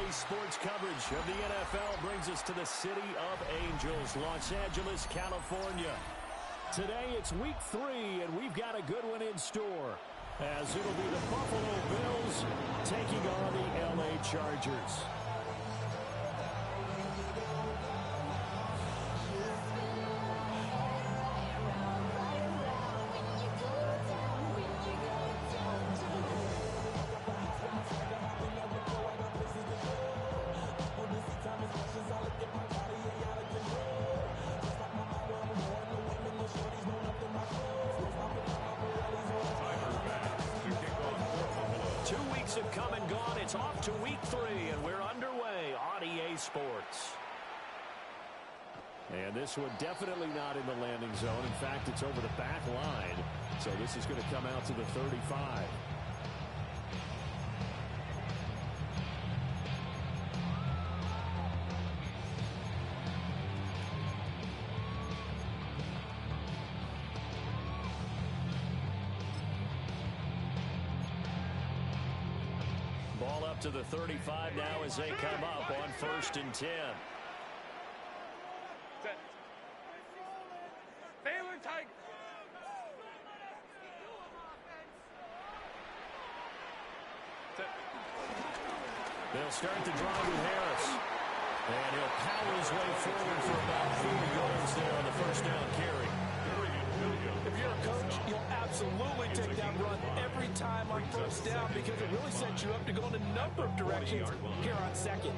Daily sports coverage of the NFL brings us to the City of Angels, Los Angeles, California. Today it's week 3, and we've got a good one in store, as it'll be the Buffalo Bills taking on the LA Chargers. Have come and gone. It's off to week 3, and we're underway on EA Sports. And this one definitely not in the landing zone. In fact, it's over the back line. So this is going to come out to the 35. Ball up to the 35 now as they come up on 1st and 10. They'll start the drive with Harris. And he'll power his way forward for about 4 yards there on the first down carry. If you're a coach, you'll absolutely take that run every time on first down because it really sets you up to go in a number of directions here on second.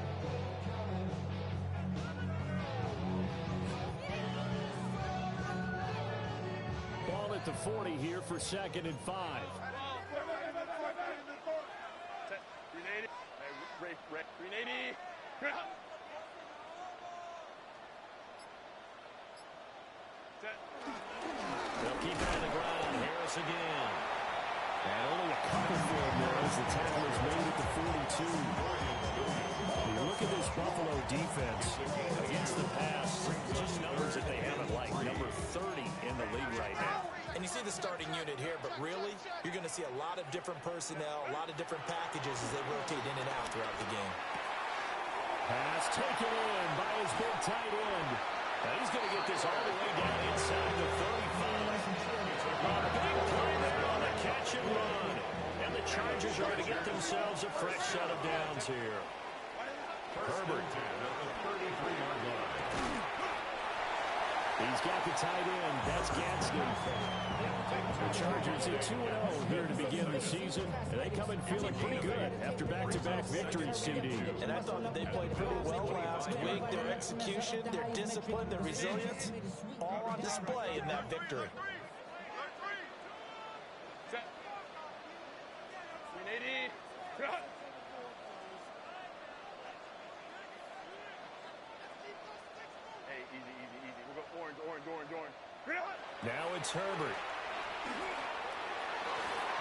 Ball at the 40 here for 2nd and 5. They'll keep it on the ground. Harris again. And only a couple for him there as the tackle is made at the 42. When you look at this Buffalo defense against the pass, just numbers that they haven't liked. Number 30 in the league right now. And you see the starting unit here, but really, you're going to see a lot of different personnel, a lot of different packages as they rotate in and out throughout the game. Pass taken in by his big tight end. Now he's going to get this all the way down inside the 35. A big play there on the catch and run. And the Chargers are going to get themselves a fresh set of downs here. Herbert. He's got the tight end. That's Gadsden. The Chargers at 2-0 here to begin the season. And they come in feeling pretty good after back-to-back victories, CD. And I thought that they played pretty well last week. Their execution, their discipline, their resilience, all on display in that victory. Now it's Herbert.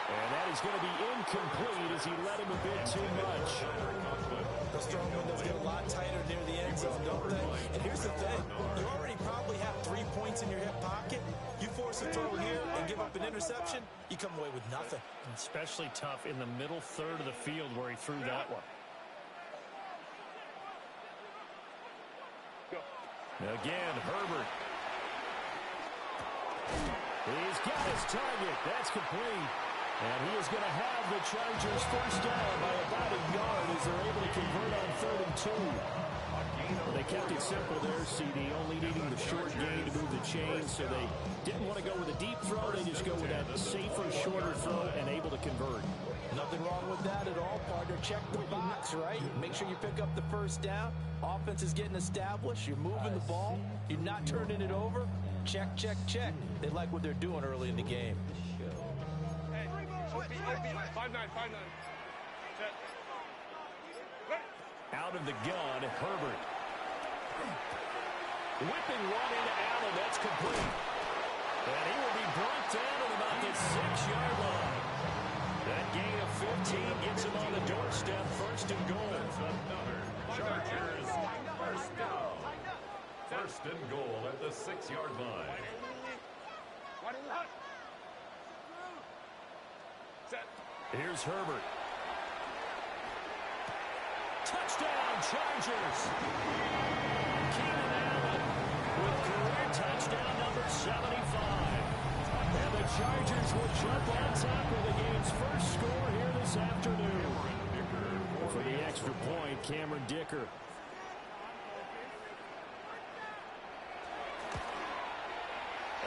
And that is going to be incomplete as he led him a bit too much. The strong windows get a lot tighter near the end zone, don't they? And here's the thing. You already probably have 3 points in your hip pocket. You force a throw here and give up an interception, you come away with nothing. Especially tough in the middle third of the field where he threw that one. Again, Herbert. He's got his target. That's complete. And he is going to have the Chargers first down by about a yard as they're able to convert on 3rd and 2. Well, they kept it simple there, CD, only needing the short gain to move the chains, so they didn't want to go with a deep throw. They just go with that safer, shorter throw and able to convert. Nothing wrong with that at all, partner. Check the box, right? Make sure you pick up the first down. Offense is getting established. You're moving the ball. You're not turning it over. Check, check, check. They like what they're doing early in the game. Out of the gun, Herbert. Whipping one into Allen. That's complete. And he will be brought down at about the 6-yard line. That gain of 15 gets him on the doorstep. 1st and goal. Chargers first down. 1st and goal at the 6-yard line. Here's Herbert. Touchdown, Chargers. Keenan Allen with career touchdown number 75. And the Chargers will jump on top of the game's first score here this afternoon. For the extra point, Cameron Dicker.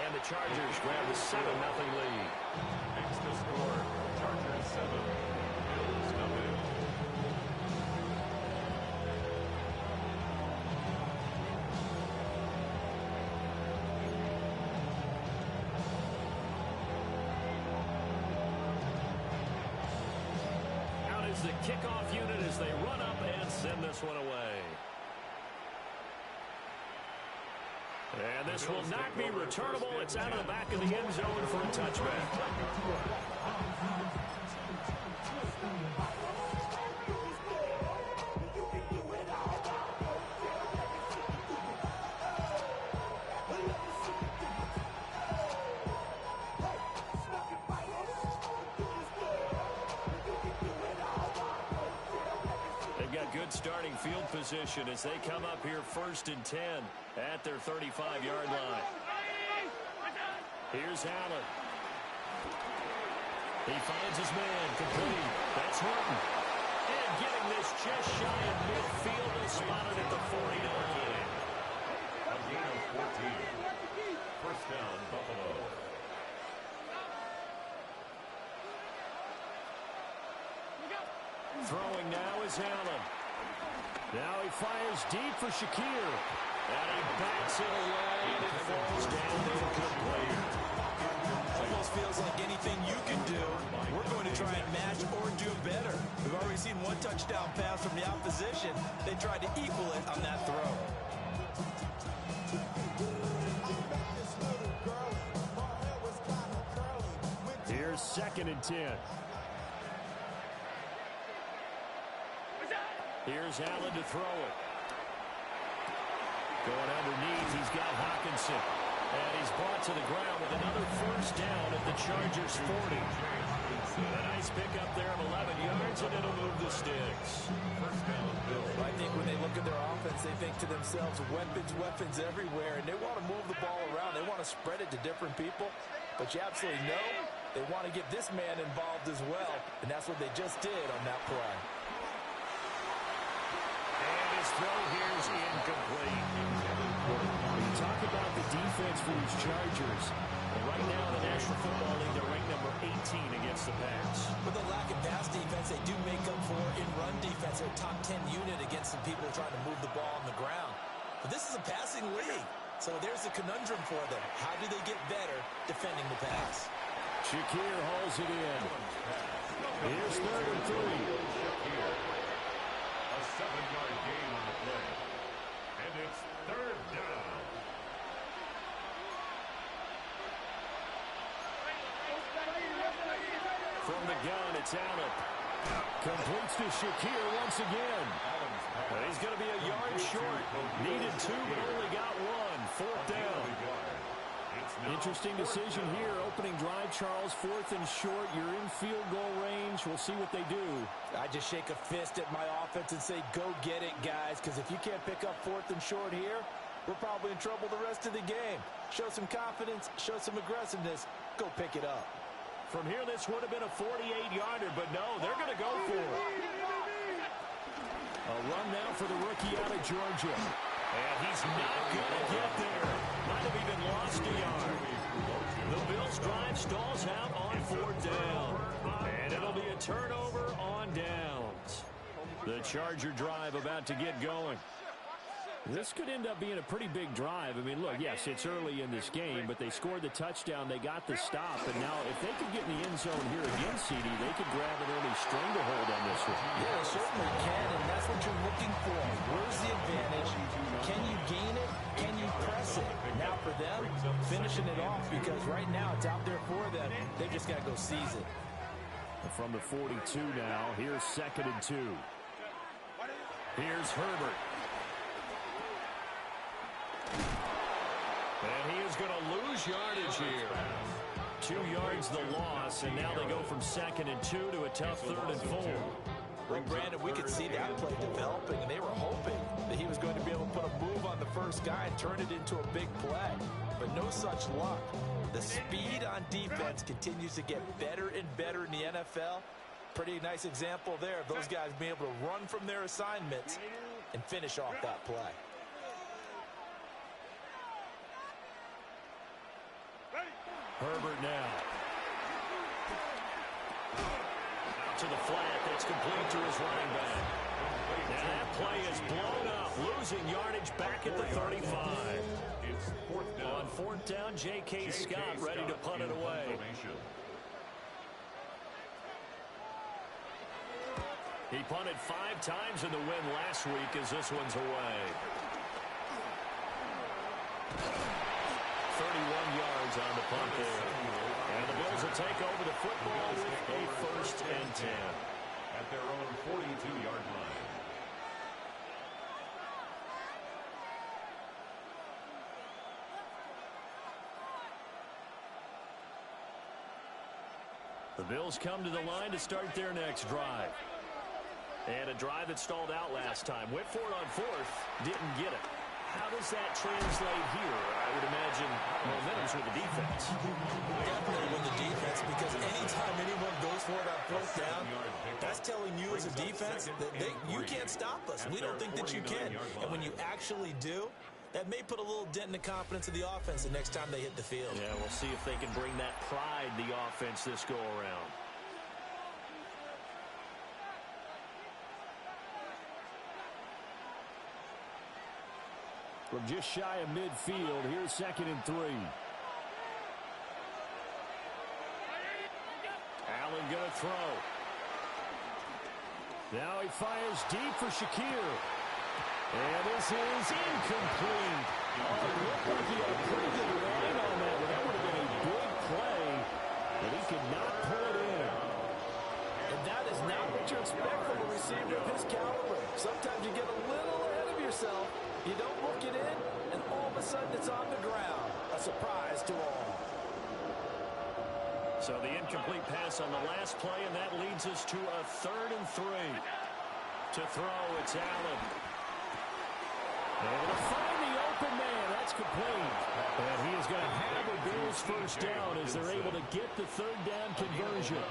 And the Chargers grab the 7-0 lead. Makes the score. Chargers 7. Bills nothing. Out is the kickoff unit as they run up and send this one away. And this will not be returnable. It's out of the back of the end zone for a touchback. They've got good starting field position as they come up here 1st and 10 at their 35-yard line. Here's Allen. He finds his man complete. That's Horton. And getting this just shy of midfield is spotted at the 49. A gain of 14. First down, Buffalo. Throwing now is Allen. Now he fires deep for Shakir. And he backs it away, and it falls down incomplete. Almost feels like anything you can do, we're going to try and match or do better. We've already seen one touchdown pass from the opposition. They tried to equal it on that throw. Here's 2nd and 10. Here's Allen to throw it. Going underneath, he's got Hawkinson. And he's brought to the ground with another first down at the Chargers 40. A nice pickup there of 11 yards, and it'll move the sticks. First down, Bills. I think when they look at their offense, they think to themselves, weapons everywhere, and they want to move the ball around. They want to spread it to different people, but you absolutely know they want to get this man involved as well, and that's what they just did on that play. And his throw here is incomplete. You talk about the defense for these Chargers. And right now in the National Football League, they're ranked number 18 against the pass. With the lack of pass defense, they do make up for in run defense. They're a top 10 unit against some people trying to move the ball on the ground. But this is a passing league, so there's a conundrum for them. How do they get better defending the pass? Shakir hauls it in. Here's 3rd and 3. A 7-yard gain on the play. And it's 3rd down. From the gun, it's Allen. Completes to Shakir once again. And he's going to be a yard short. Needed 2, but only got 1. 4th down. Interesting decision here. Opening drive, Charles. 4th and short. You're in field goal range. We'll see what they do. I just shake a fist at my offense and say, go get it, guys, because if you can't pick up 4th and short here, we're probably in trouble the rest of the game. Show some confidence, show some aggressiveness, go pick it up. From here, this would have been a 48-yarder, but no, they're going to go for it. A run now for the rookie out of Georgia. And he's not going to get there. Might have even lost a yard. The Bills drive stalls out on 4th down. And it'll be a turnover on downs. The Charger drive about to get going. This could end up being a pretty big drive. I mean, look, yes, it's early in this game, but they scored the touchdown. They got the stop. And now if they could get in the end zone here again, CD, they could grab an early stranglehold on this one. Yeah, they certainly can, and that's what you're looking for. Where's the advantage? Can you gain it? Can you press it? Now for them, finishing it off, because right now it's out there for them. They've just got to go seize it. From the 42 now, here's 2nd and 2. Here's Herbert. And he is going to lose yardage here. 2 yards the loss, and now they go from 2nd and 2 to a tough 3rd and 4. Well, Brandon, we could see that play developing, and they were hoping that he was going to be able to put a move on the first guy and turn it into a big play. But no such luck. The speed on defense continues to get better and better in the NFL. Pretty nice example there of those guys being able to run from their assignments and finish off that play. Herbert now. Out to the flat. That's complete to his running back. Now that play is blown up. Losing yardage back at the 35. It's fourth down. On fourth down, J.K. Scott ready to punt it away. He punted 5 times in the win last week as this one's away. 31 yards on the punt there. And the Bills will take over the football with a 1st and 10. At their own 42-yard line. The Bills come to the line to start their next drive. And a drive that stalled out last time. Went for it on 4th, didn't get it. How does that translate here? I would imagine momentum's with the defense. Definitely with the defense, because anytime anyone goes for it on 4th down, that's telling you as a defense that you can't stop us. We don't think that you can. And when you actually do, that may put a little dent in the confidence of the offense the next time they hit the field. Yeah, we'll see if they can bring that pride to the offense this go around. From just shy of midfield, here's 2nd and 3. Allen gonna throw. Now he fires deep for Shakir. And this is incomplete. Oh, it looked like he had a pretty good line on that, but that would have been a big play. But he could not pull it in. And that is not what you expect from a receiver of his caliber. Sometimes you get a little ahead of yourself. You don't look it in, and all of a sudden it's on the ground. A surprise to all. So the incomplete pass on the last play, and that leads us to a 3rd and 3. To throw, it's Allen. Able to find the open man. That's complete. And he is going to have a Bills 1st down as they're able to get the 3rd down conversion.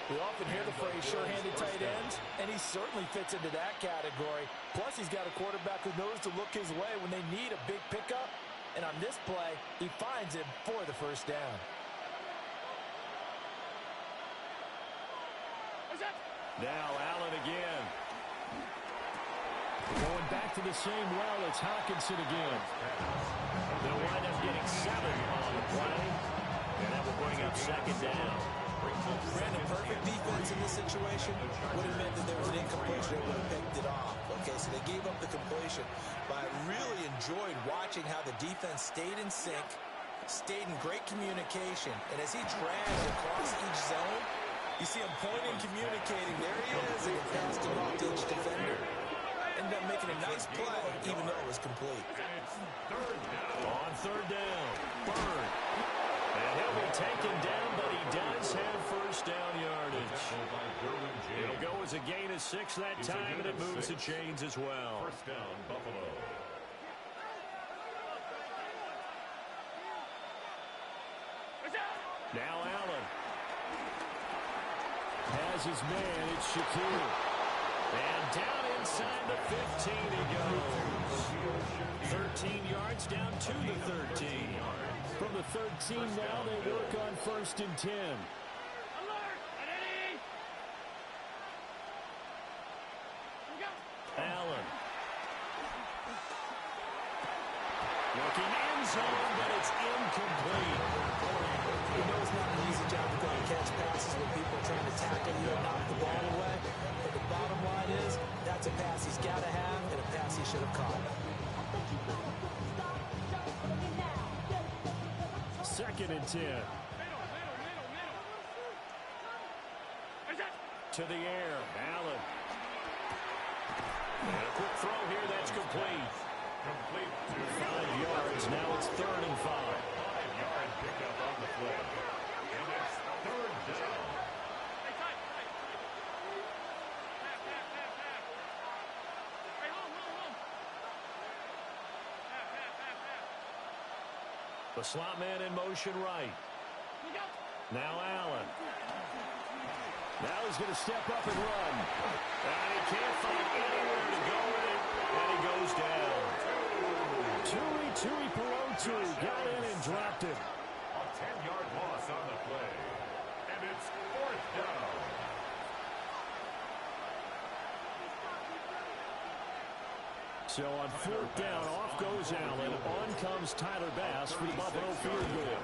We often hear the phrase sure-handed tight ends, and he certainly fits into that category. Plus, he's got a quarterback who knows to look his way when they need a big pickup. And on this play, he finds him for the 1st down. Now Allen again. Going back to the same well, it's Hockenson again. They'll wind up getting 7 on the play. And that will bring up 2nd down. Brandon, perfect defense in this situation would have meant that there was an incompletion. They would have picked it off. Okay, so they gave up the completion. But I really enjoyed watching how the defense stayed in sync, stayed in great communication. And as he dragged across each zone, you see him pointing, communicating. There he is, and he passed it off to each defender. Ended up making a nice play, even though it was complete. On 3rd down, Bird. And he'll be taken down, but he does have 1st down yardage. It'll go as a gain of 6 that time, and it moves the chains as well. 1st down, Buffalo. Now Allen has his man. It's Shakir. And down inside the 15 he goes. 13 yards down to the 13. From the 13 now, they work on 1st and 10. Allen. Looking end zone, but it's incomplete. You know it's not an easy job to go and catch passes when people are trying to tackle you and knock the ball away. But the bottom line is, that's a pass he's got to have and a pass he should have caught. 2nd and 10. To the air, Allen. And a quick throw here, that's complete. Complete to 5 yards, now it's 3rd and 5. 5-yard pickup on the play. And it's 3rd down. The slot man in motion right. Now Allen. Now he's going to step up and run. And he can't find anywhere to go with it. And he goes down. Tui Pelotu got in and dropped it. A 10-yard loss on the play. And it's 4th down. So on 4th down, off goes Allen. On comes Tyler Bass for the Buffalo field goal.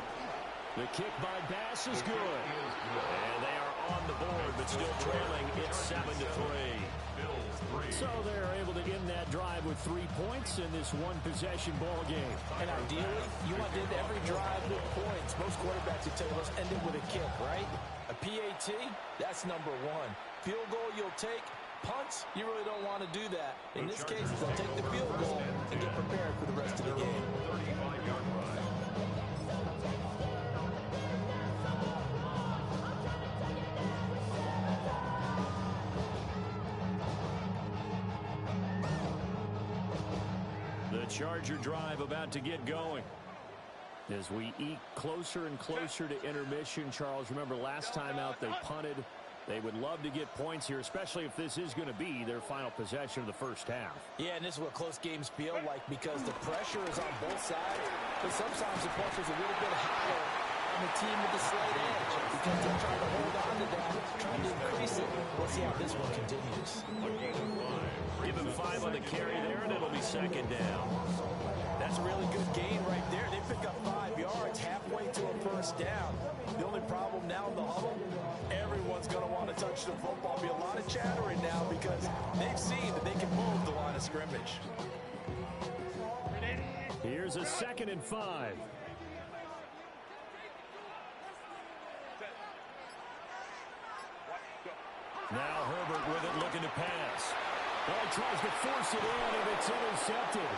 The kick by Bass is good. And they are on the board, but still trailing. It's 7-3. So they're able to end that drive with 3 points in this one-possession ball game. And ideally, you want to end every drive with points. Most quarterbacks would tell you, let's end it with a kick, right? A PAT, that's number one. Field goal you'll take. Punts, you really don't want to do that. In this case, they'll take the field goal and get prepared for the rest of the game. 35-yard run. The Charger drive about to get going. As we eke closer and closer to intermission, Charles, remember last time out they punted. They would love to get points here, especially if this is going to be their final possession of the first half. Yeah, and this is what close games feel like because the pressure is on both sides, but sometimes the pressure is a little bit higher on the team with the slight edge because they're trying to hold on to that, trying to increase it. We'll see how this one continues. Give him 5 on the carry there, and it'll be 2nd down. That's a really good gain right there. They pick up 5 yards halfway to a first down. The only problem now in the huddle, everyone's going to want to touch the football. Be a lot of chattering now because they've seen that they can move the line of scrimmage. Here's a 2nd and 5. Now Herbert with it, looking to pass. Well, he tries to force it in, and it's intercepted.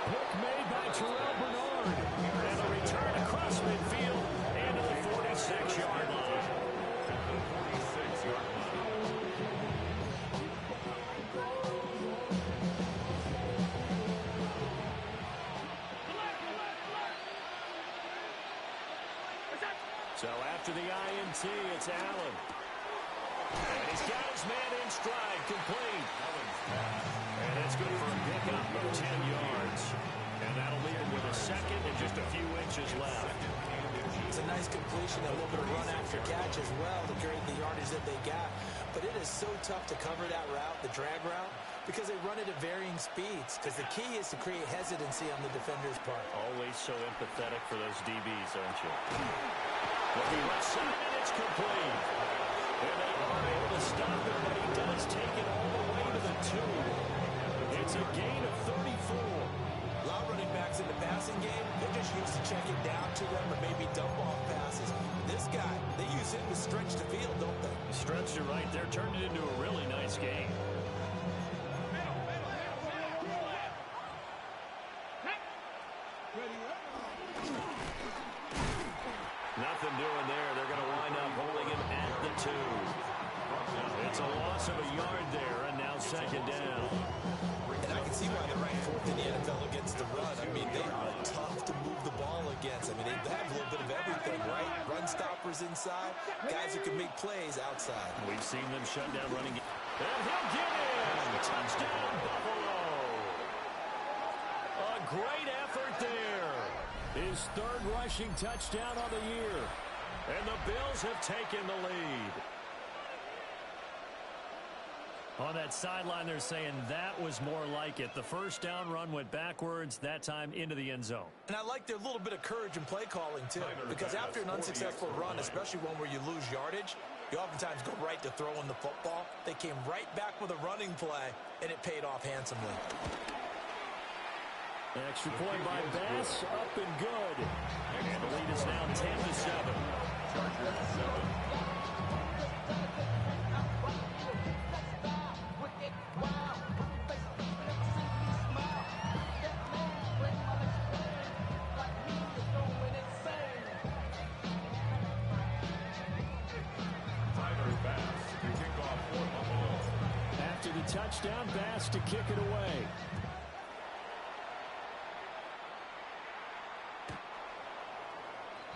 Pick made by Terrell Bernard. And a return across midfield and to the 46-yard line. So after the INT, it's Allen. And he's got his man in stride, complete. And it's good for a pickup of 10 yards. And that'll leave him with a 2nd and just a few inches left. It's a nice completion, a little bit of run after catch as well to create the yardage that they got. But it is so tough to cover that route, the drag route, because they run it at varying speeds. Because the key is to create hesitancy on the defender's part. Always so empathetic for those DBs, aren't you? Looking left side, and it's complete. And they are able to stop it, but he does take it all the way to the 2. It's a gain of 34. A lot of running backs in the passing game, they're just used to check it down to them or maybe dump off passes. This guy, they use him to stretch the field, don't they? Stretched it right there, turned it into a really nice game. Nothing doing there. They're going to wind up holding him at the 2. It's a loss of a yard there, and now 2nd down. And I can see why they're ranked 4th in the NFL against the run. I mean, they are tough to move the ball against. I mean, they have a little bit of everything, right? Run stoppers inside, guys who can make plays outside. We've seen them shut down running. And he'll get in! Touchdown, Buffalo! A great effort there. His 3rd rushing touchdown on the year. And the Bills have taken the lead. On that sideline, they're saying that was more like it. The first down run went backwards, that time into the end zone. And I like their little bit of courage in play calling, too. Because after an unsuccessful run, especially one where you lose yardage, you oftentimes go right to throwing the football. They came right back with a running play, and it paid off handsomely. Extra point by Bass, up and good. And the lead is now 10-7. After the touchdown, Bass to kick it away.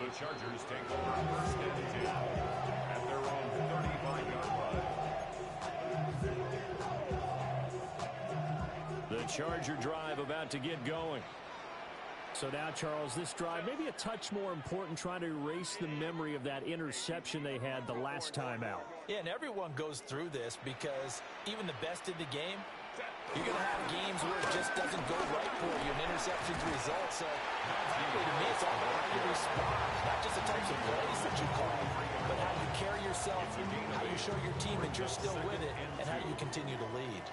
The Chargers take over first and 10 at their own 35-yard line. The Charger drive about to get going. So now, Charles, this drive maybe a touch more important, trying to erase the memory of that interception they had the last time out. Yeah, and everyone goes through this because even the best in the game, you're going to have games where it just doesn't go right for you, and interceptions result. So, frankly, to me, it's all about how you respond, not just the types of plays that you call, but how you carry yourself, how you show your team that you're still with it, and how you continue to lead.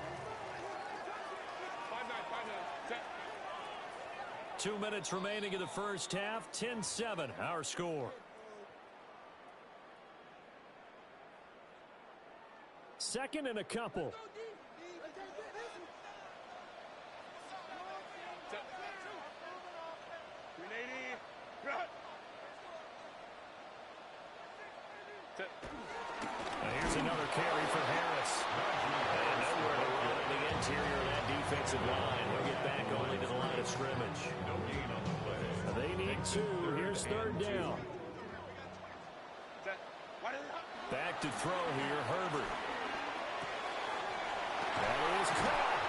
2 minutes remaining in the first half. 10-7, our score. Second and a couple. Here's another carry for Harris. And nowhere to run in the interior of that defensive line. They'll get back only to the line of scrimmage. No gain on the play. They need two. Here's third down. Back to throw here, Herbert. That is caught.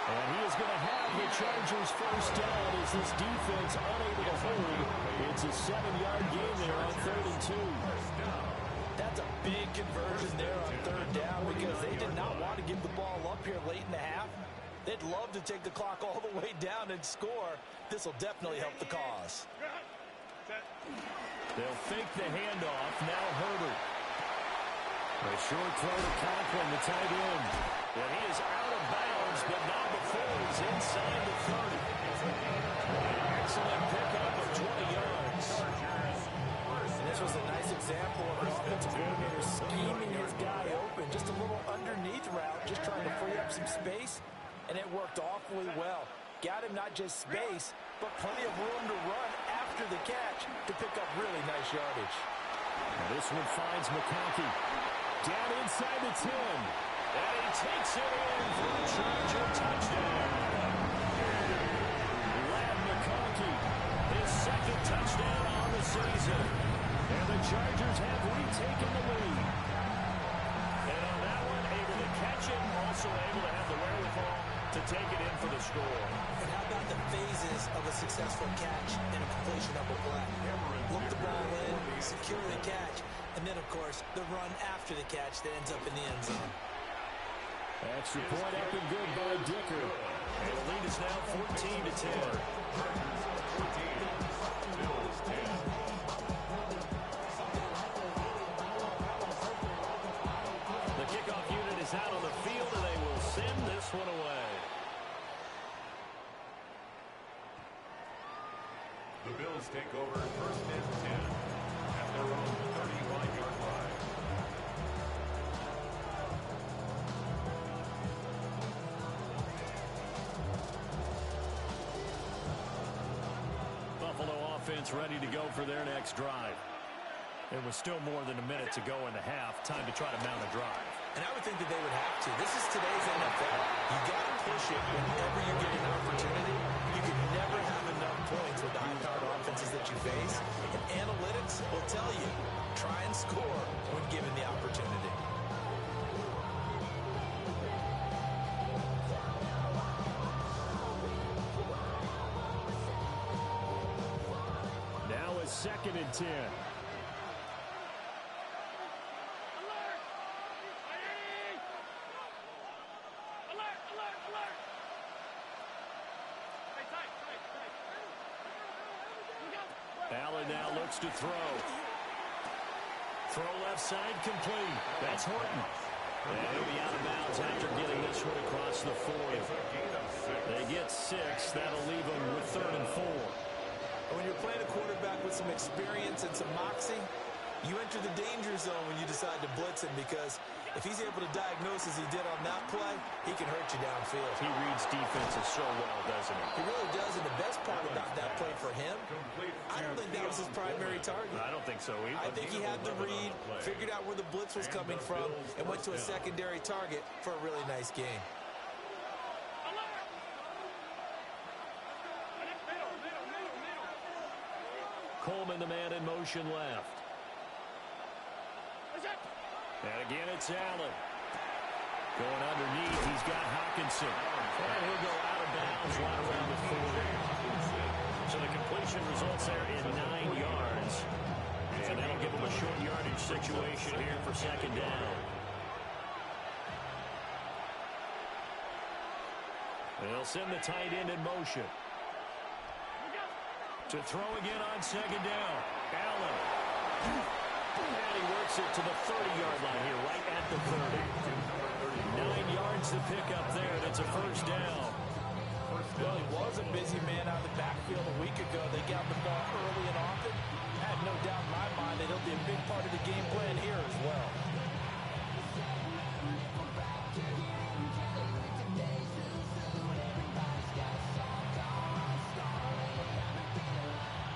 And he is going to have the Chargers first down as this defense unable to hold. It's a 7-yard gain there on 3rd and 2. That's a big conversion there on third down because they did not want to give the ball up here late in the half. They'd love to take the clock all the way down and score. This will definitely help the cause. They'll fake the handoff. Now Herbert. A short throw to Conklin, the tight end. And he is out of bounds, but not before he's inside the 30. An excellent pickup of 20 yards. And this was a nice example of an offensive coordinator scheming his guy open. Just a little underneath route, just trying to free up some space. And it worked awfully well. Got him not just space, but plenty of room to run after the catch to pick up really nice yardage. And this one finds McConkey. Down inside the 10. And he takes it in for the Charger touchdown. Lad McConkey, his second touchdown on the season. And the Chargers have retaken the lead. And on that one, able to catch it, also able to have the wherewithal to take it in for the score. And how about the phases of a successful catch and a completion of a play? Look the ball in, secure the catch, and then, of course, the run after the catch that ends up in the end zone. Extra point up and good by Dicker. And the lead is now 14-10. Bills 10. The kickoff unit is out on the field, and they will send this one away. The Bills take over first and 10 at their own 35-yard line. Buffalo offense ready to go for their next drive. There was still more than a minute to go in the half. Time to try to mount a drive. And I would think that they would have to. This is today's NFL. You got to push it whenever you get an opportunity. You can never have enough points with the high-powered offenses that you face. And analytics will tell you, try and score when given the opportunity. Now a 2nd and 10. Allen now looks to throw. Throw left side complete. That's Horton. And he'll be out of bounds after getting this one across the 40. They get 6. That'll leave them with 3rd and 4. When you're playing a quarterback with some experience and some moxie, you enter the danger zone when you decide to blitz him, because if he's able to diagnose as he did on that play, he can hurt you downfield. He reads defenses so well, doesn't he? He really does, and the best part about that play for him, I don't think that was his primary target. I don't think so either. I think he had the read, figured out where the blitz was coming from, and went to a secondary target for a really nice game. Coleman, the man in motion left. And again, it's Allen. Going underneath, he's got Hawkinson. And he'll go out of bounds right around the 40. So the completion results there in 9 yards. And that'll give him a short yardage situation here for second down. They'll send the tight end in motion. To throw again on second down. Allen. And he works it to the 30-yard line here, right at the 30. 9 yards to pick up there, and it's a first down. Well, he was a busy man out of the backfield a week ago. They got the ball early and often. I have no doubt in my mind that he'll be a big part of the game plan here as well.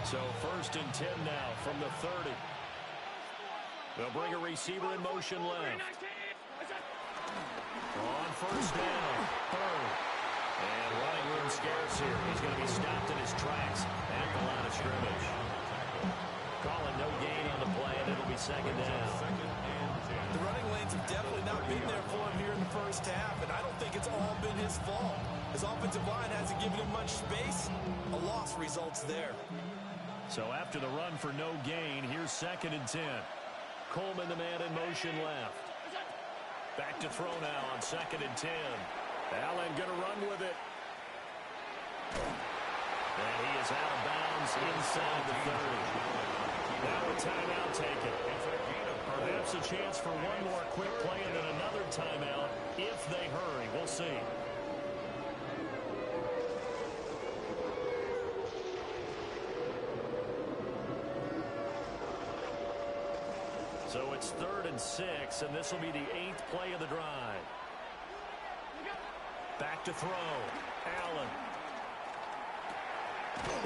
So first and 10 now from the 30. They'll bring a receiver in motion left. On first down, third. And running room scarce here. He's going to be stopped in his tracks at the line of scrimmage. Calling no gain on the play, and it'll be second down. The running lanes have definitely not been there for him here in the first half, and I don't think it's all been his fault. His offensive line hasn't given him much space. A loss results there. So after the run for no gain, here's second and 10. Coleman, the man in motion left. Back to throw now on second and 10. Allen going to run with it. And he is out of bounds inside the 30. Now a timeout taken. Perhaps a chance for one more quick play and then another timeout if they hurry. We'll see. So it's 3rd and 6, and this will be the 8th play of the drive. Back to throw. Allen.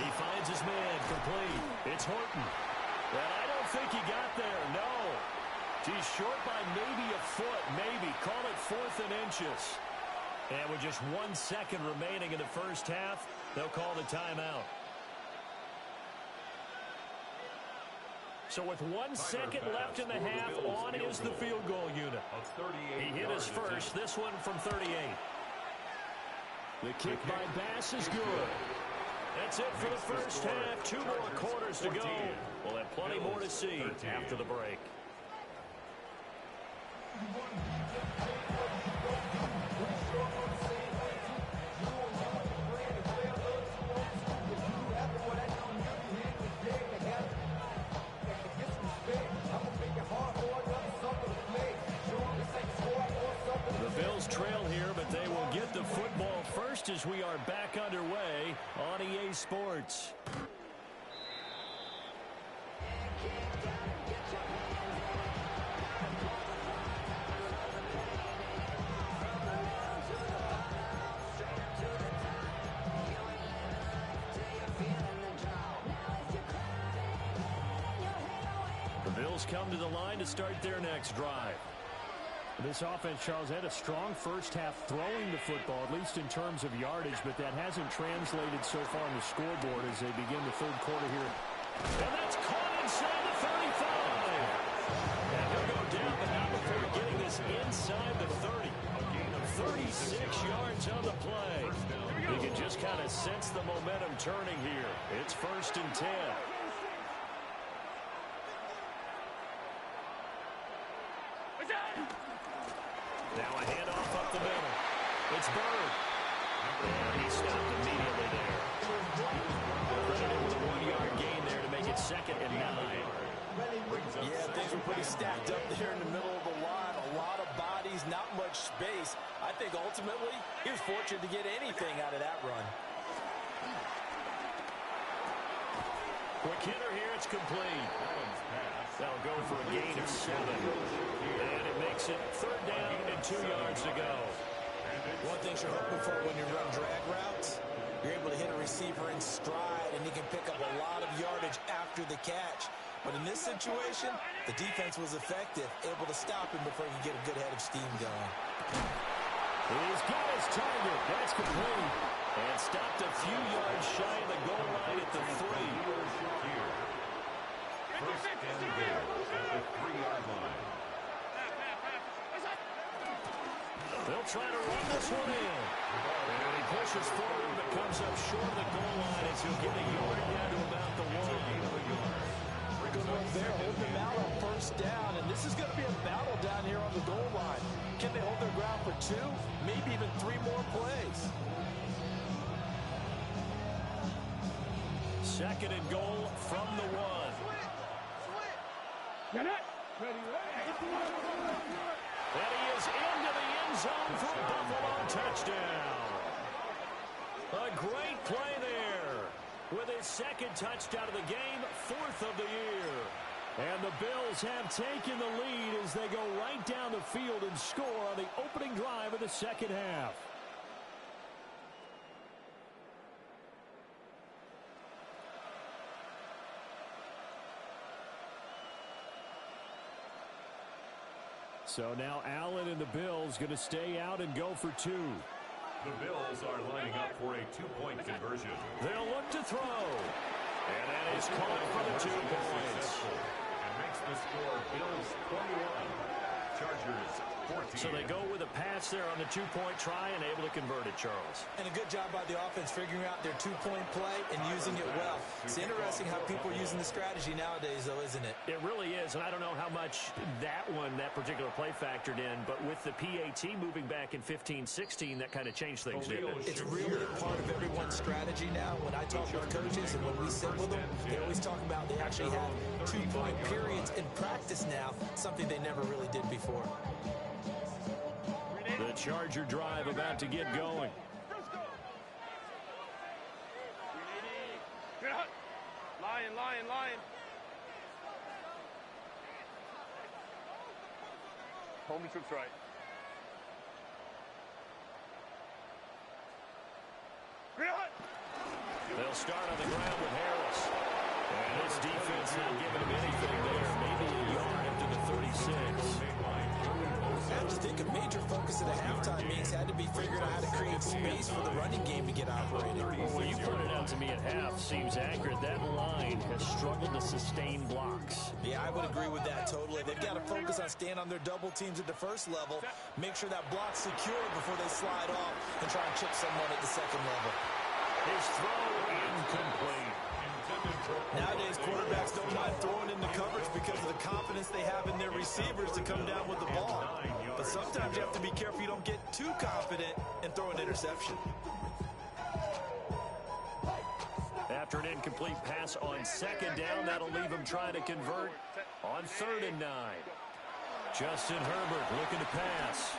He finds his man complete. It's Horton. And I don't think he got there. No. He's short by maybe a foot, maybe. Call it 4th and inches. And with just 1 second remaining in the first half, they'll call the timeout. So with 1 second left in the half, on is the field goal unit. He hit his first, this one from 38. The kick by Bass is good. That's it for the first half. 2 more quarters to go. We'll have plenty more to see after the break. Trail here, but they will get the football first as we are back underway on EA Sports. The Bills come to the line to start their next drive. This offense, Charles, had a strong first half throwing the football, at least in terms of yardage, but that hasn't translated so far on the scoreboard as they begin the third quarter here. And that's caught inside the 35. And he'll go down, but not before getting this inside the 30. A gain of 36 yards on the play. You can just kind of sense the momentum turning here. It's 1st and 10. Now a handoff up the middle. It's Brim. And he stopped immediately there. Credited with a 1-yard gain there to make it 2nd and 9. Yeah, things were pretty stacked up there in the middle of the line. A lot of bodies, not much space. I think ultimately he was fortunate to get anything out of that run. Quick hitter here, it's complete. That'll go for a gain of 7. And it makes it 3rd down and 2 yards to go. One thing you're hoping for when you run drag routes, you're able to hit a receiver in stride, and he can pick up a lot of yardage after the catch. But in this situation, the defense was effective, able to stop him before he could get a good head of steam going. He's got his target. That's complete. And stopped a few yards shy of the goal line at the 3. First and goal at the 3-yard line. They'll try to run this one in. And he pushes forward but comes up short of the goal line as he'll get a yard down to about the 1. Good work there. Hold them out on first down. And this is going to be a battle down here on the goal line. Can they hold their ground for 2, maybe even 3 more plays? Second and goal from the 1. And he is into the end zone for a Buffalo touchdown. A great play there with his second touchdown of the game, 4th of the year. And the Bills have taken the lead as they go right down the field and score on the opening drive of the second half. So now Allen and the Bills going to stay out and go for 2. The Bills are lining up for a 2-point conversion. They'll look to throw. And that is caught for the 2 points. And makes the score Bills 21, Chargers 14. So they go with a pass there on the 2-point try and able to convert it, Charles. And a good job by the offense figuring out their 2-point play and using it well. It's interesting how people are using the strategy nowadays, though, isn't it? It really is, and I don't know how much that particular play factored in, but with the PAT moving back in 15-16, that kind of changed things, didn't it? It's really a part of everyone's strategy now. When I talk with coaches and when we sit with them, they always talk about they actually have 2-point periods in practice now, something they never really did before. The Charger drive about to get going. Lion. Hold me troops right. They'll start on the ground with Harris. And this defense not giving him anything there. Maybe a yard up to the 36. I have to think a major focus at the halftime meetings had to be figuring out how to create space for the running game to get operated. Well, you pointed out to me at half seems accurate. That line has struggled to sustain blocks. Yeah, I would agree with that totally. They've got to focus on staying on their double teams at the first level, make sure that block's secure before they slide off and try and chip someone at the second level. His throw incomplete. Nowadays, quarterbacks don't mind throwing into coverage because of the confidence they have in their receivers to come down with the ball. But sometimes you have to be careful you don't get too confident and throw an interception. After an incomplete pass on second down, that'll leave him trying to convert on 3rd and 9. Justin Herbert looking to pass.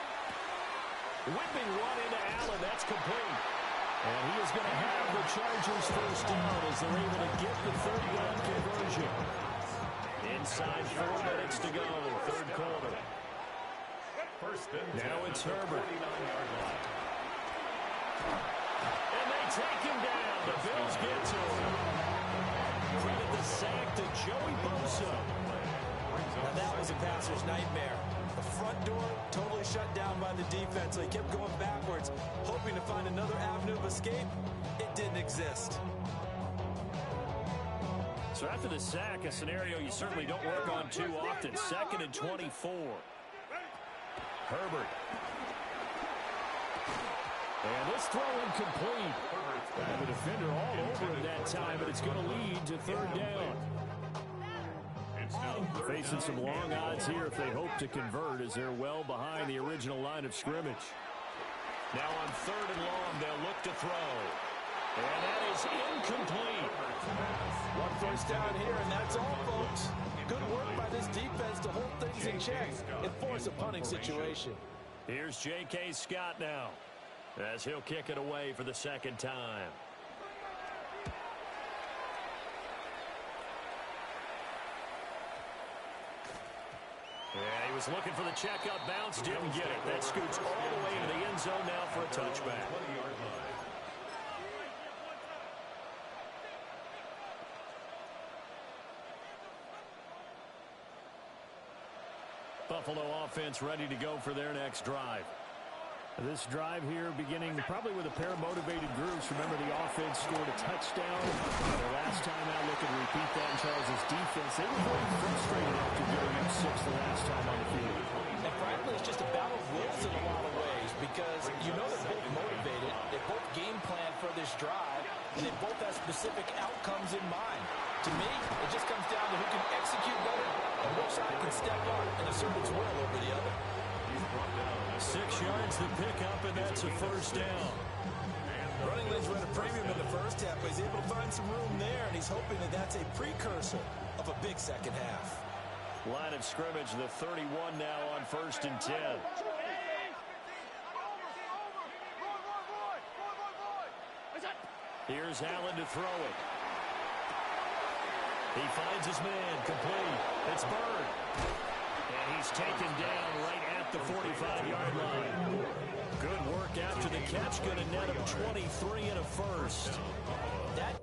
Whipping one into Allen. That's complete. And he is going to have the Chargers first down as they're able to get the 3rd down conversion. Inside 4 minutes to go, 3rd quarter. Now it's Herbert. And they take him down. The Bills get to him. Credit the sack to Joey Bosa. Now that was a passer's nightmare. The front door totally shut down by the defense, so he kept going backwards, hoping to find another avenue of escape. It didn't exist. So after the sack, a scenario you certainly don't work on too often. 2nd and 24. Herbert. And this throw incomplete. And the defender all over him that time, but it's going to lead to 3rd down. Facing some long odds here if they hope to convert as they're well behind the original line of scrimmage. Now on 3rd and long, they'll look to throw. And that is incomplete. One first down here, and that's all, folks. Good work by this defense to hold things in check and force a punting situation. Here's J.K. Scott now as he'll kick it away for the 2nd time. Yeah, he was looking for the checkup bounce, didn't get it. That scoots all the way into the end zone now for a touchback. Buffalo offense ready to go for their next drive. This drive here beginning probably with a pair of motivated groups. Remember, the offense scored a touchdown. The last time out, look and repeat that in Charles' defense. They were very frustrated after giving up 6 the last time on the field. And frankly, it's just a battle of wills in a lot of ways because you know they're both motivated. They both game plan for this drive, and they both have specific outcomes in mind. To me, it just comes down to who can execute better and which side can step up and assert its will over the other. 6 yards to pick up, and that's a first down. Running lanes were at a premium in the first half, but he's able to find some room there, and he's hoping that that's a precursor of a big second half. Line of scrimmage, the 31 now on 1st and 10. Here's Allen to throw it. He finds his man, complete. It's Bird. And he's taken down right at the 45-yard line. Good work after the catch. Going to net him 23 and a first. That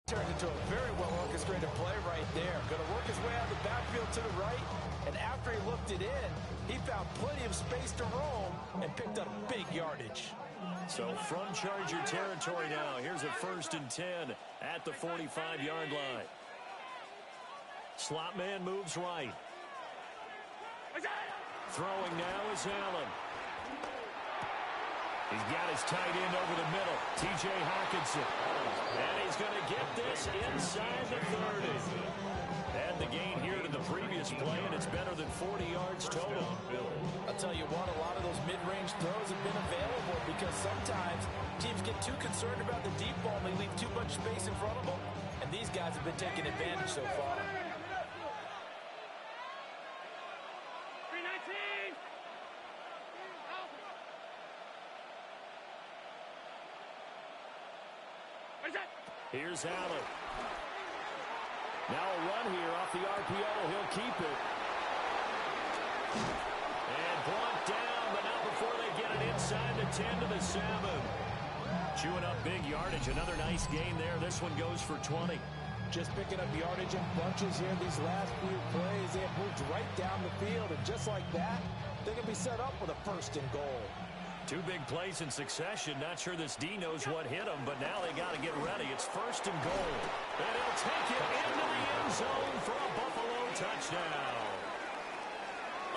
turned into a very well-orchestrated play right there. Going to work his way out of the backfield to the right, and after he looked it in, he found plenty of space to roam and picked up big yardage. So from Charger territory now, here's a 1st and 10 at the 45-yard line. Slot man moves right. Throwing now is Allen. He's got his tight end over the middle, T.J. Hawkinson. And he's going to get this inside the 30. And the gain here to the previous play, and it's better than 40 yards total. I'll tell you what, a lot of those mid-range throws have been available because sometimes teams get too concerned about the deep ball and they leave too much space in front of them. And these guys have been taking advantage so far. Here's Allen. Now a run here off the RPO. He'll keep it. And brought down, but not before they get it inside. inside the 10 to the 7. Chewing up big yardage. Another nice gain there. This one goes for 20. Just picking up yardage in bunches here these last few plays. They have moved right down the field, and just like that, they can be set up with a 1st and goal. 2 big plays in succession. Not sure this D knows what hit him, but now they got to get ready. It's 1st and goal. And he'll take it into the end zone for a Buffalo touchdown.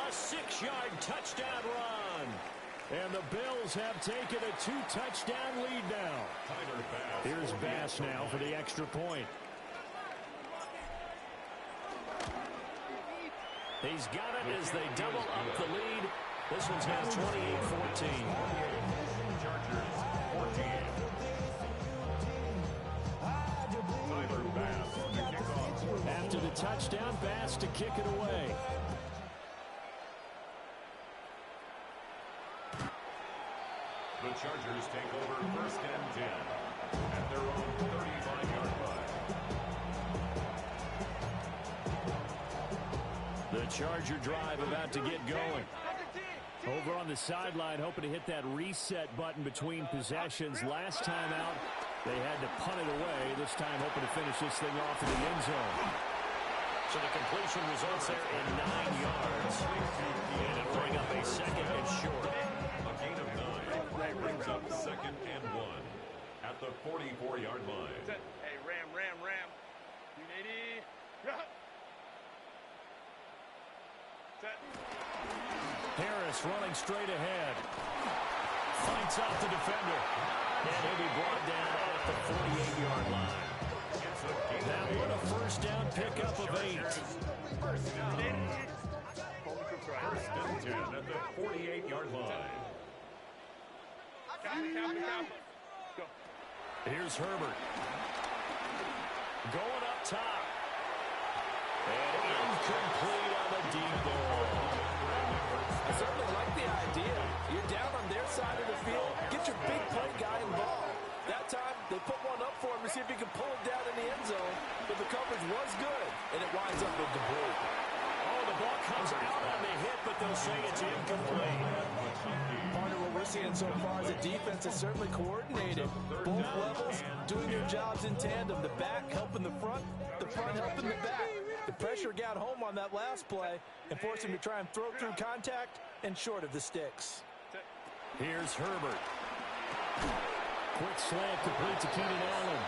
A 6-yard touchdown run. And the Bills have taken a 2-touchdown lead now. Here's Bass now for the extra point. He's got it as they double up the lead. This one's now 28-14. Chargers 14. Tyler Bass to kick off. After the touchdown, Bass to kick it away. The Chargers take over 1st and 10 at their own 35-yard line. The Charger drive about to get going. Over on the sideline, hoping to hit that reset button between possessions. Last time out, they had to punt it away. This time, hoping to finish this thing off in the end zone. So the completion results there in 9 yards. And it'll bring up a 2nd and short. A gain of 9 brings up 2nd and 1 at the 44-yard line. Hey, Ram. 180. Harris running straight ahead. Fights off the defender. And he'll be brought down at the 48-yard line. That one a 1st down pickup of 8. 1st and 10 at the 48-yard line. Go. Here's Herbert. Going up top. And incomplete on the deep ball. I certainly like the idea. You're down on their side of the field. Get your big play guy involved. That time, they put one up for him to see if he can pull it down in the end zone. But the coverage was good, and it winds up incomplete. Oh, the ball comes out on the hit, but they'll say it's incomplete. Part of what we're seeing so far is the defense is certainly coordinated. Both levels doing their jobs in tandem. The back helping the front helping the back. The pressure got home on that last play and forced him to try and throw through contact and short of the sticks. Here's Herbert. Quick slant complete to Keenan Allen.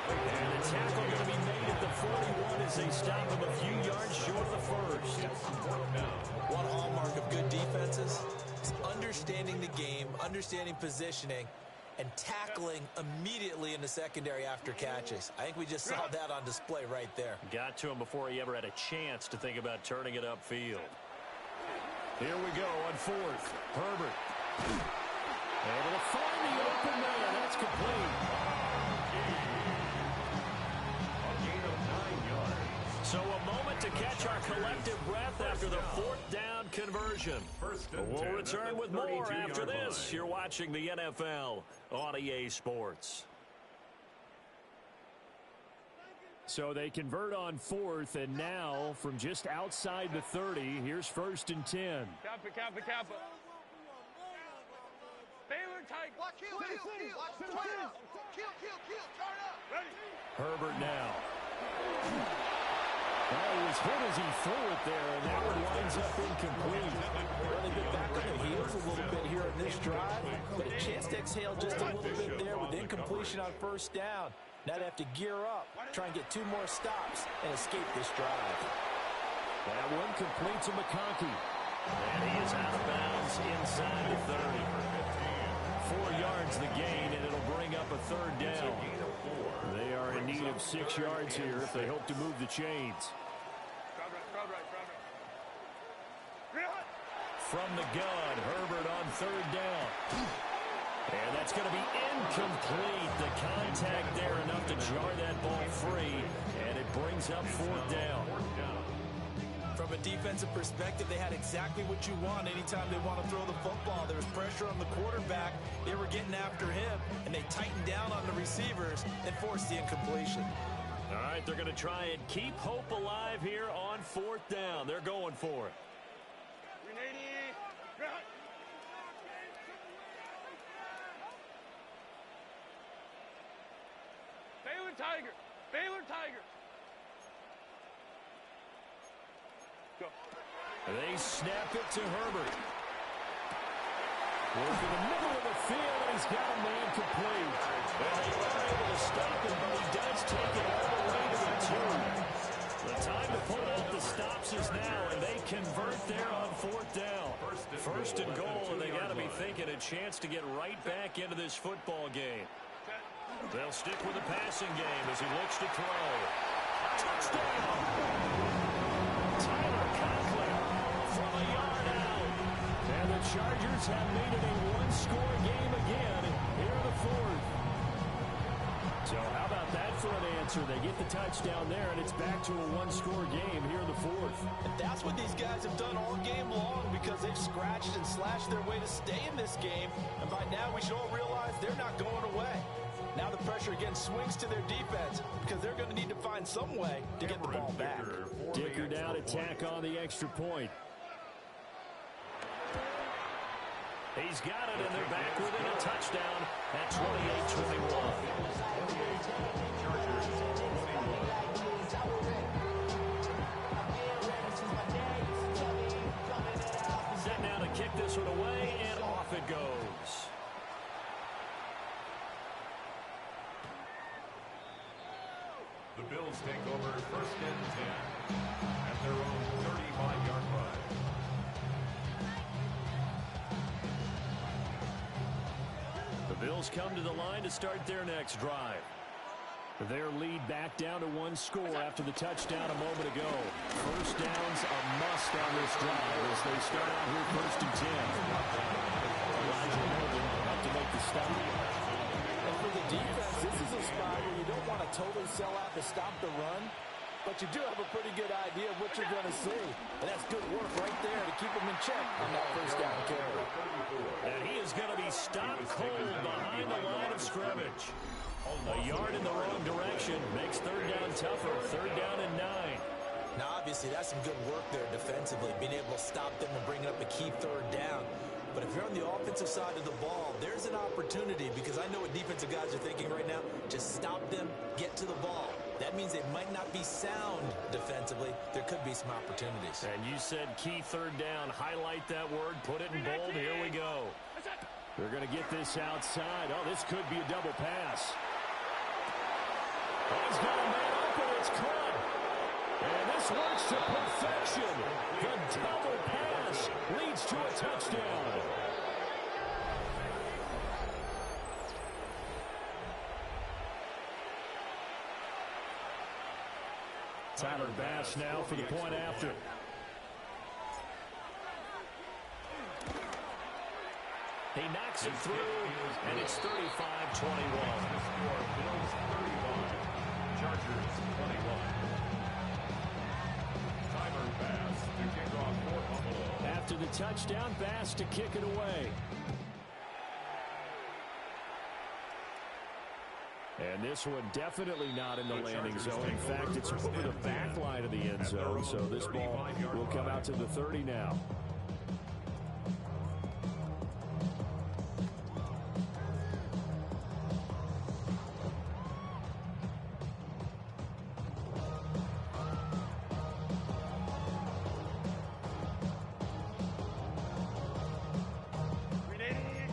And the tackle going to be made at the 41 as they stop him a few yards short of the 1st. One hallmark of good defenses is understanding the game, understanding positioning, and tackling immediately in the secondary after catches. I think we just saw that on display right there. Got to him before he ever had a chance to think about turning it upfield. Here we go on 4th. Herbert. Able to find the open man. That's complete. A gain of 9 yards. So a moment to catch our collective breath after the 4th down conversion. We'll return with more after this. You're watching the NFL on EA Sports. So they convert on 4th, and now from just outside the 30, here's 1st and 10. Kappa. Baylor tight. Watch, kill. Watch, turn up. Kill, turn up. Ready. Herbert now. Well, he was hit as he threw it there, and that one winds up incomplete. Well, they've been back on their heels a little bit here in this drive, but a chance to exhale just a little bit there with incompletion on 1st down. Now they have to gear up, try and get 2 more stops, and escape this drive. That one complete to McConkey. And he is out of bounds inside the 30. 4 yards the gain, and it'll bring up a 3rd down. They are in need of 6 yards here if they hope to move the chains. Crowd right. From the gun, Herbert on 3rd down. And that's going to be incomplete. The contact there enough to jar that ball free, and it brings up 4th down. From a defensive perspective, they had exactly what you want anytime they want to throw the football. There was pressure on the quarterback. They were getting after him, and they tightened down on the receivers and forced the incompletion. All right, they're going to try and keep hope alive here on 4th down. They're going for it. 380. Tiger. Baylor Tiger. Go. They snap it to Herbert. Working the middle of the field, and he's got a man complete. Well, they were able to stop him, but he does take it all the way to the 2. The time to pull out the stops is now, and they convert there on 4th down. First and goal, and they got to be thinking a chance to get right back into this football game. They'll stick with the passing game as he looks to throw. Touchdown! Tyler Conklin from a yard out. And the Chargers have made it a one-score game again here in the 4th. So how about that for an answer? They get the touchdown there, and it's back to a one-score game here in the 4th. And that's what these guys have done all game long because they've scratched and slashed their way to stay in this game. And by now we should all realize they're not going away. Now the pressure again swings to their defense because they're going to need to find some way to get the ball back. Dicker down, attack on the extra point. He's got it, and they're back within a touchdown at 28-21. Set now to kick this one away, and off it goes. The Bills take over 1st and 10 at their own 35-yard line. The Bills come to the line to start their next drive. Their lead back down to 1 score after the touchdown a moment ago. First down's a must on this drive as they start out here 1st and 10. Elijah Morgan up to make the stop. And for the defense, this is a spot where you don't want to totally sell out to stop the run, but you do have a pretty good idea of what you're going to see. And that's good work right there to keep them in check on that first down carry. And he is going to be stopped cold behind the line of scrimmage. A yard in the wrong direction makes 3rd down tougher. 3rd down and 9. Now, obviously, that's some good work there defensively, being able to stop them and bring up a key 3rd down. But if you're on the offensive side of the ball, there's an opportunity because I know what defensive guys are thinking right now. Just stop them, get to the ball. That means they might not be sound defensively. There could be some opportunities. And you said key 3rd down. Highlight that word. Put it in bold. Here we go. They're going to get this outside. Oh, this could be a double pass. Oh, he's got a man open. It's caught. And this works to perfection. The double pass leads to a touchdown. Tyler Bass now for the point after. He knocks it through, and it's 35-21. Bills 35, Chargers 21. Tyler Bass to kick off for Buffalo. After the touchdown, Bass to kick it away. And this one definitely not in the landing zone. In fact, it's over the back line of the end zone. So this ball will come out to the 30 now.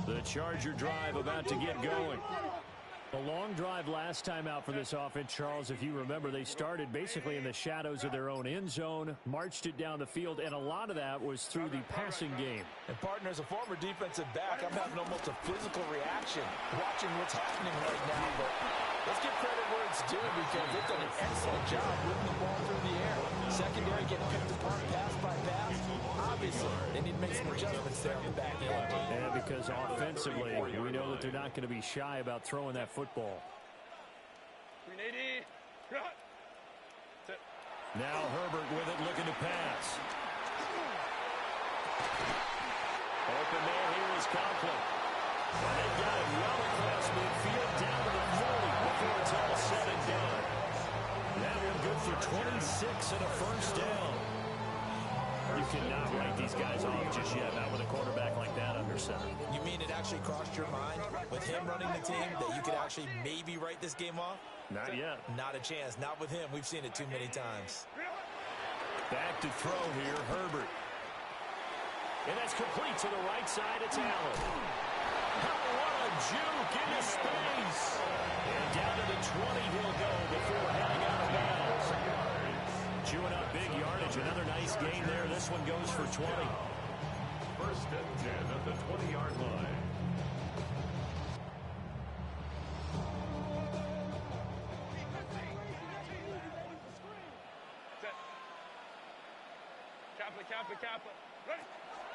The Charger drive about to get going. A long drive last time out for this offense, Charles. If you remember, they started basically in the shadows of their own end zone, marched it down the field, and a lot of that was through the passing game. And, partner, as a former defensive back, I'm having almost a physical reaction watching what's happening right now. But let's give credit where it's due because they've done an excellent job moving the ball through the air. Secondary getting picked apart pass by pass. Obviously, they need to make some adjustments there on the back end. And because offensively, we know that they're not going to be shy about throwing that football. Now Herbert with it, looking to pass. Open man here is Conklin. And they got it well across midfield down to the 40 before it's all said and done. That one good for 26 and a first down. You cannot write these guys off just yet, not with a quarterback like that under center. You mean it actually crossed your mind with him running the team that you could actually maybe write this game off? Not yet. Not a chance. Not with him. We've seen it too many times. Back to throw here, Herbert. And that's complete to the right side. It's Allen. Oh, what a juke into space. And down to the 20 he'll go before heading out of bounds. Chewing up big yardage. Another nice gain there. This one goes for 20. First and 10 at the 20-yard line.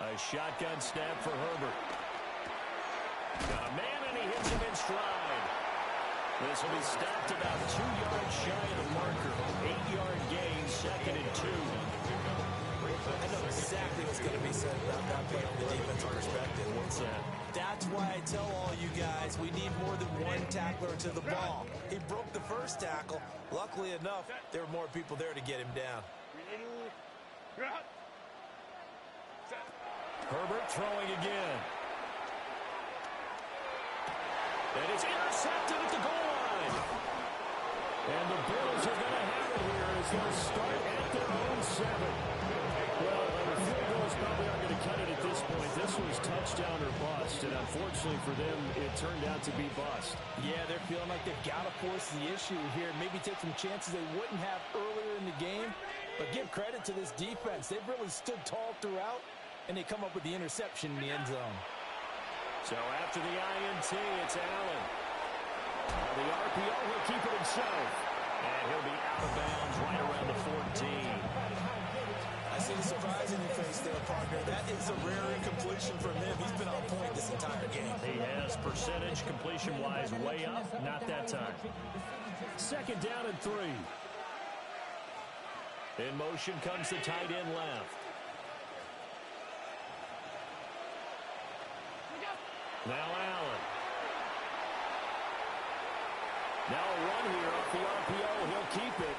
A shotgun snap for Herbert. Got a man, and he hits him in stride. This will be stopped about 2 yards shy of the marker. 8-yard gain, 2nd and 2. I know exactly what's going to be said about that play from the defensive perspective. What's that? That's why I tell all you guys we need more than one tackler to the ball. He broke the first tackle. Luckily enough, there were more people there to get him down. Herbert throwing again. And it's intercepted at the goal line. And the Bills are going to have it here as they'll start at their own 7. Well, the field goal is probably not going to cut it at this point. This was touchdown or bust, and unfortunately for them, it turned out to be bust. Yeah, they're feeling like they've got to force the issue here. Maybe take some chances they wouldn't have earlier in the game. But give credit to this defense. They've really stood tall throughout, and they come up with the interception in the end zone. So after the INT, it's Allen. The RPO, he'll keep it himself. And he'll be out of bounds right around the 14. I see the surprise in your face there, partner. That is a rare incompletion from him. He's been on point this entire game. He has percentage completion-wise way up. Not that time. 2nd down and 3. In motion comes the tight end left. Now Allen. Now a run here off the RPO. He'll keep it.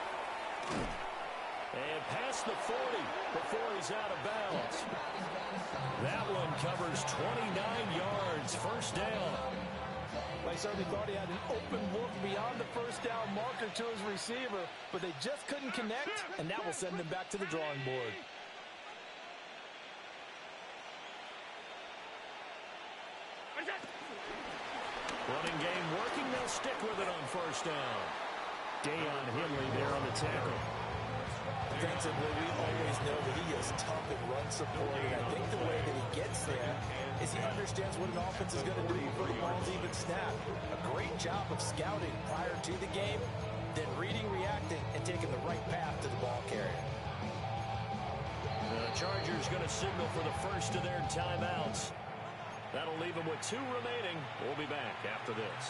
And past the 40 before he's out of bounds. That one covers 29 yards. First down. I certainly thought he had an open look beyond the first down marker to his receiver, but they just couldn't connect, and that will send them back to the drawing board. Running game working. They'll stick with it on first down. Deion Henley there on the tackle. Defensively, we always know that he is tough at run support, and I think the way that he gets there is he understands what an offense is going to do before the ball's even snapped. A great job of scouting prior to the game, then reading, reacting, and taking the right path to the ball carrier. The Chargers going to signal for the first of their timeouts. That'll leave them with 2 remaining. We'll be back after this.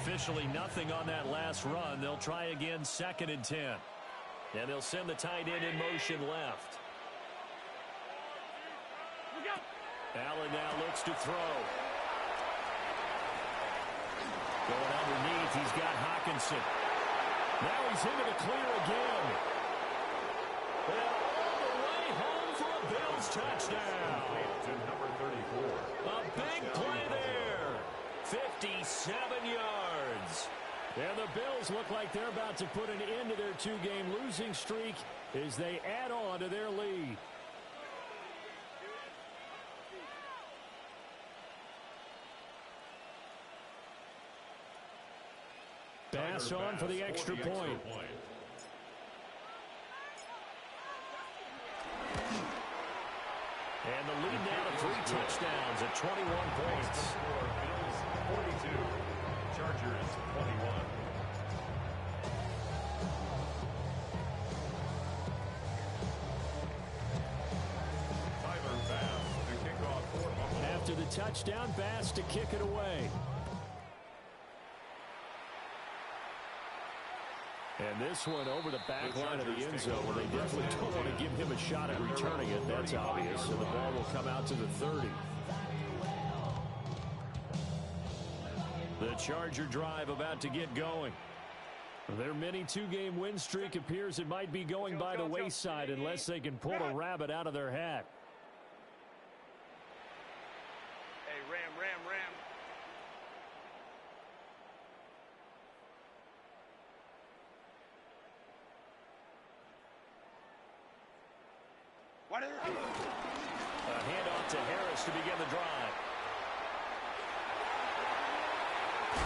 Officially nothing on that last run. They'll try again 2nd and 10. And they'll send the tight end in motion left. Allen now looks to throw. Going underneath, he's got Hockenson. Now he's into the clear again. And all the way home for a Bills touchdown. To number 34. A big play there. 57 yards. And the Bills look like they're about to put an end to their 2-game losing streak as they add on to their lead. Pass on for the extra point. And the lead now to 3 touchdowns at 21 points. 42. Chargers 21. Tyler Bass to kick off for Buffalo. After the touchdown, Bass to kick it away. And this one over the back line of the end zone where they definitely don't want to give him a shot at returning it. That's obvious. So the ball will come out to the 30. The Charger drive about to get going. Their mini two-game win streak appears it might be going by the wayside unless they can pull a rabbit out of their hat. Hey, Ram. What is it? A handoff to Harris to begin the drive.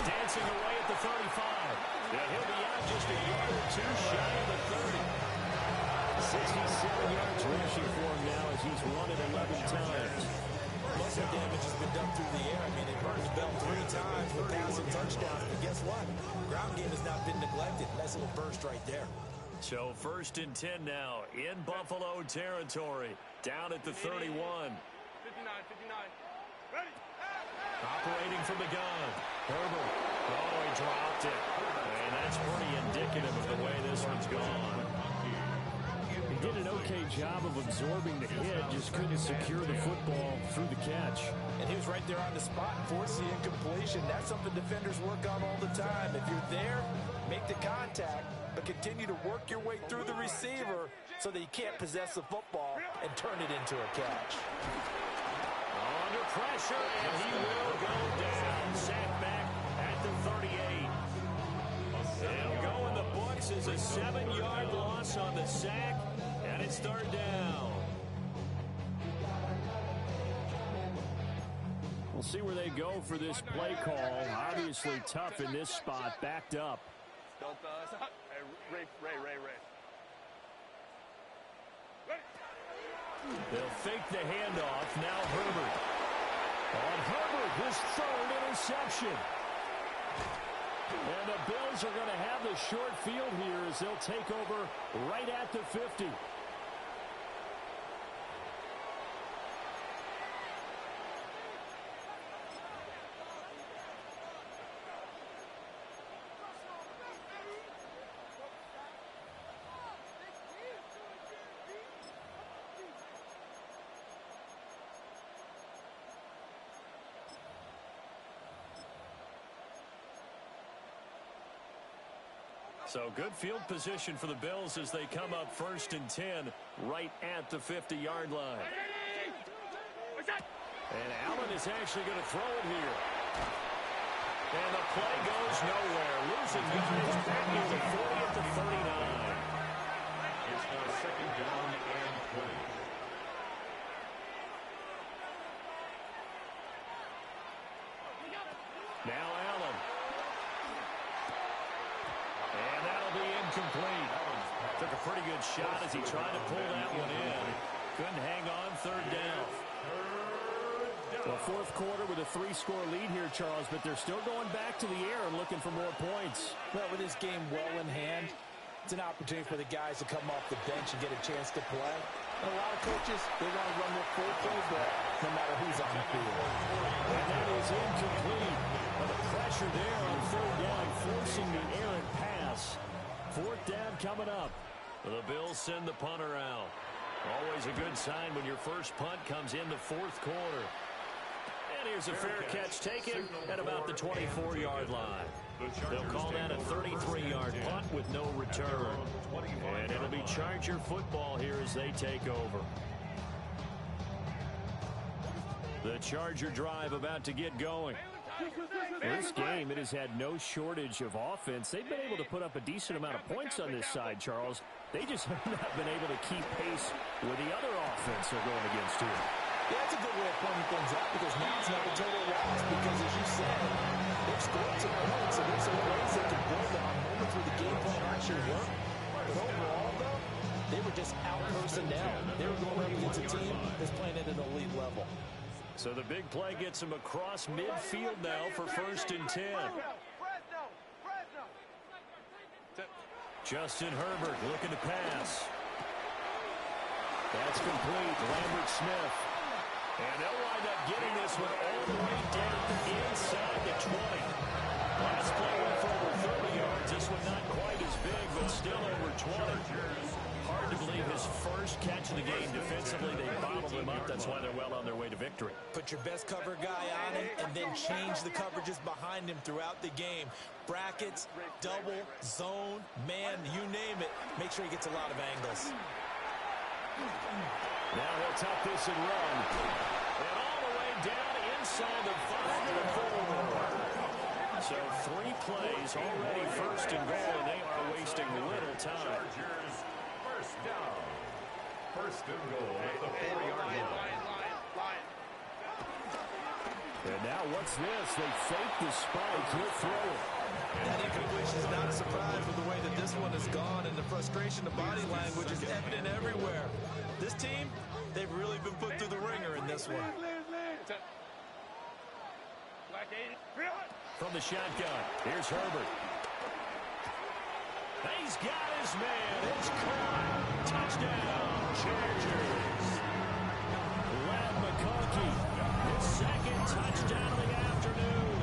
Dancing away at the 35. And he'll be out just a yard or two shy of the 30. 67 yards rushing for him now as he's run it 11 times. Most of the damage has been done through the air. I mean, they burned the bell 3 times for passing touchdowns. But guess what? Ground game has not been neglected. Nice little burst right there. So 1st and 10 now in Buffalo territory. Down at the 31. 59. Ready? Operating from the gun. Herbert. Oh, he dropped it. And that's pretty indicative of the way this one's gone. He did an okay job of absorbing the hit, just couldn't secure the football through the catch. And he was right there on the spot, forcing the incompletion. That's something defenders work on all the time. If you're there, make the contact, but continue to work your way through the receiver so that you can't possess the football and turn it into a catch. Under pressure, and he will go down. Sacked back at the 38. He'll go in the books as a 7-yard loss on the sack, and it's 3rd down. We'll see where they go for this play call. Obviously tough in this spot, backed up. Don't Ray. They'll fake the handoff. Now Herbert. On Herbert, his 3rd interception. And the Bills are going to have the short field here as they'll take over right at the 50. So good field position for the Bills as they come up 1st and 10 right at the 50-yard line. And Allen is actually going to throw it here. And the play goes nowhere. Losing yardage back near the 40 at the 39. It's now 2nd down and 20. Now Allen. And that'll be incomplete. Took a pretty good shot as he tried to pull that one in. Couldn't hang on 3rd down. Well, 4th quarter with a 3-score lead here, Charles, but they're still going back to the air and looking for more points. Well, with this game well in hand, it's an opportunity for the guys to come off the bench and get a chance to play. And a lot of coaches, they want to run their full playbook no matter who's on the field. And that is incomplete. But the pressure there on 3rd down, forcing the errant pass. 4th down coming up. The Bills send the punter out. Always a good sign when your first punt comes in the 4th quarter. And here's a fair catch taken at about the 24-yard line. They'll call that a 33-yard punt with no return. And it'll be Charger football here as they take over. The Charger drive about to get going. This game, it has had no shortage of offense. They've been able to put up a decent amount of points on this side, Charles. They just have not been able to keep pace with the other offense they're going against here. Yeah, that's a good way of pointing things out because now it's not a total loss because, as you said, they've scored some points and there's some ways they can build on moments where the game plan actually worked. But overall, though, they were just out-personnel. They were going up against a team that's playing at an elite level. So the big play gets them across midfield now for 1st and 10. Justin Herbert looking to pass. That's complete. Lambert Smith. And they'll wind up getting this one all the way down inside the 20. Last play went for over 30 yards. This one not quite as big, but still over 20. Hard to believe his first first catch of the game defensively. They bottled him up. That's why they're well on their way to victory. Put your best cover guy on him and then change the coverages behind him throughout the game. Brackets, double, zone, man, you name it. Make sure he gets a lot of angles. Now he'll tuck this and run. And all the way down inside the 5 to the 4. So 3 plays already first and goal, and they are wasting little time. Chargers, first down. First and goal at the 4-yard line. And now what's this? They fake the spike. He'll throw it. That incompletion is not a surprise with the way that this one has gone, and the frustration, the body language is evident everywhere. This team, they've really been put through the ringer in this one. From the shotgun, here's Herbert. He's got his man. It's caught. Touchdown, Chargers. Lad McConkey, his second touchdown of the afternoon.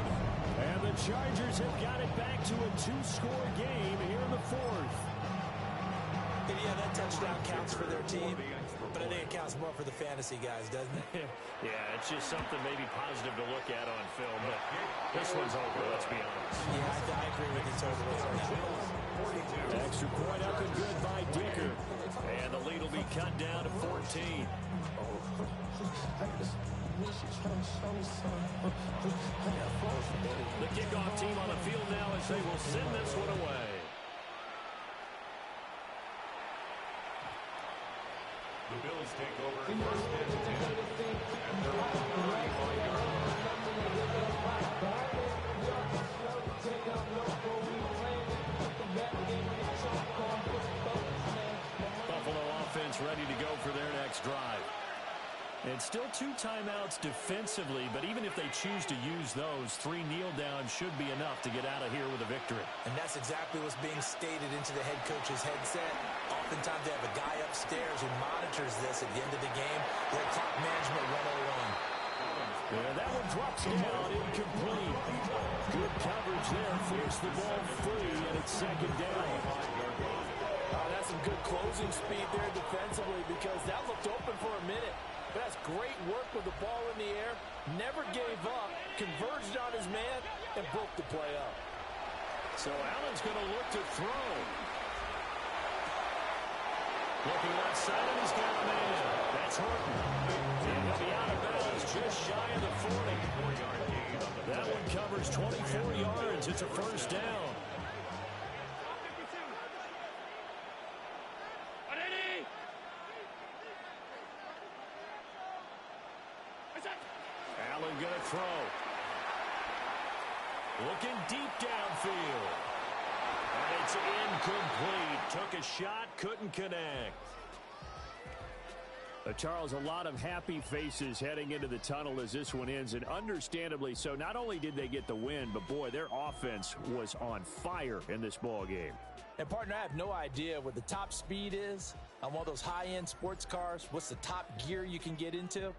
And the Chargers have got it back to a 2-score game here in the 4th. Yeah, that touchdown counts for their team, but I think it counts more for the fantasy guys, doesn't it? Yeah, it's just something maybe positive to look at on film, but this one's over, let's be honest. Yeah, I agree with you totally on that one. Extra point up and good by Dicker. And the lead will be cut down to 14. The kickoff team on the field now as they will send this one away. The Bills take over first and 10 at their own 35-yard line. Buffalo offense ready to go for their next drive. And still 2 timeouts defensively, but even if they choose to use those, 3 kneel downs should be enough to get out of here with a victory. And that's exactly what's being stated into the head coach's headset. Oftentimes they have a guy upstairs who monitors this at the end of the game. Their clock management 101. And that one drops down, incomplete. Good coverage there, forced the ball free, and it's second down. That's some good closing speed there defensively, because that looked open for a minute. But that's great work with the ball in the air. Never gave up, converged on his man, and broke the play up. So Allen's going to look to throw. Looking left side, and he's got a man. That's Horton. And he'll be out of bounds just shy of the 40. That one covers 24 yards. It's a first down. Allen going to throw. Looking deep downfield. And it's incomplete. Took a shot, couldn't connect. Charles, a lot of happy faces heading into the tunnel as this one ends, and understandably so. Not only did they get the win, but boy, their offense was on fire in this ball game. And partner, I have no idea what the top speed is on one of those high-end sports cars. What's the top gear you can get into?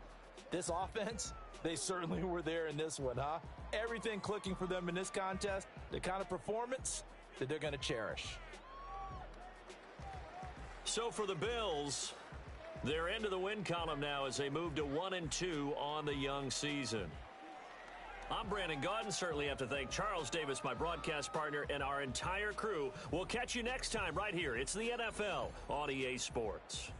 This offense, they certainly were there in this one, huh? Everything clicking for them in this contest, the kind of performance that they're going to cherish. So for the Bills, they're into the win column now as they move to 1-2 on the young season. I'm Brandon Gaudin. Certainly have to thank Charles Davis, my broadcast partner, and our entire crew. We'll catch you next time right here. It's the NFL on EA Sports.